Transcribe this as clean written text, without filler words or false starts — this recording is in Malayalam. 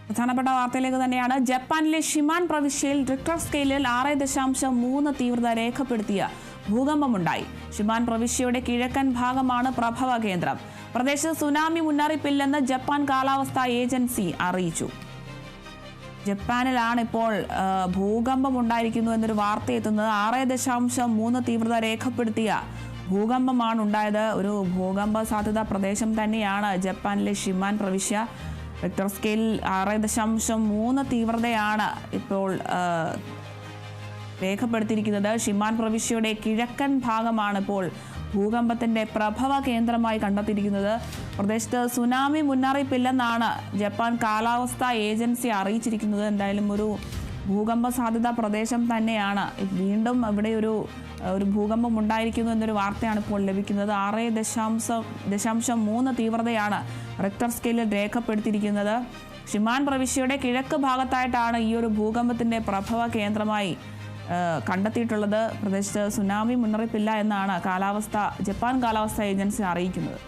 പ്രധാനപ്പെട്ട വാർത്തയിലേക്ക് തന്നെയാണ്. ജപ്പാനിലെ ഷിമാൻ പ്രവിശ്യയിൽ റിക്ടർ സ്കെയിലിൽ 6.3 തീവ്രത രേഖപ്പെടുത്തിയ ഭൂകമ്പമുണ്ടായി. ഷിമാൻ പ്രവിശ്യയുടെ കിഴക്കൻ ഭാഗമാണ് പ്രഭവ കേന്ദ്രം. പ്രദേശത്ത് സുനാമി മുന്നറിയിപ്പില്ലെന്ന് ജപ്പാൻ കാലാവസ്ഥാ ഏജൻസി അറിയിച്ചു. ജപ്പാനിലാണ് ഇപ്പോൾ ഭൂകമ്പം ഉണ്ടായിരിക്കുന്നു എന്നൊരു വാർത്ത എത്തുന്നത്. 6.3 തീവ്രത രേഖപ്പെടുത്തിയ ഭൂകമ്പമാണ് ഉണ്ടായത്. ഒരു ഭൂകമ്പ സാധ്യതാ പ്രദേശം തന്നെയാണ് ജപ്പാനിലെ ഷിമാൻ പ്രവിശ്യ. റിക്ടർ സ്കെയിലിൽ 6.3 തീവ്രതയാണ് ഇപ്പോൾ രേഖപ്പെടുത്തിയിരിക്കുന്നത്. ഷിമാൻ പ്രവിശ്യയുടെ കിഴക്കൻ ഭാഗമാണ് ഇപ്പോൾ ഭൂകമ്പത്തിന്റെ പ്രഭവ കേന്ദ്രമായി കണ്ടെത്തിയിരിക്കുന്നത്. പ്രദേശത്ത് സുനാമി മുന്നറിയിപ്പില്ലെന്നാണ് ജപ്പാൻ കാലാവസ്ഥാ ഏജൻസി അറിയിച്ചിരിക്കുന്നത്. എന്തായാലും ഒരു ഭൂകമ്പ സാധ്യതാ പ്രദേശം തന്നെയാണ്. വീണ്ടും ഇവിടെ ഒരു ഭൂകമ്പം ഉണ്ടായിരിക്കുന്നു എന്നൊരു വാർത്തയാണ് ഇപ്പോൾ ലഭിക്കുന്നത്. 6.3 തീവ്രതയാണ് റിക്ടർ സ്കെയിലിൽ രേഖപ്പെടുത്തിയിരിക്കുന്നത്. ഷിമാൻ പ്രവിശ്യയുടെ കിഴക്ക് ഭാഗത്തായിട്ടാണ് ഈ ഒരു ഭൂകമ്പത്തിന്റെ പ്രഭവ കേന്ദ്രമായി കണ്ടെത്തിയിട്ടുള്ളത്. പ്രദേശത്ത് സുനാമി മുന്നറിയിപ്പില്ല എന്നാണ് ജപ്പാൻ കാലാവസ്ഥാ ഏജൻസി അറിയിക്കുന്നത്.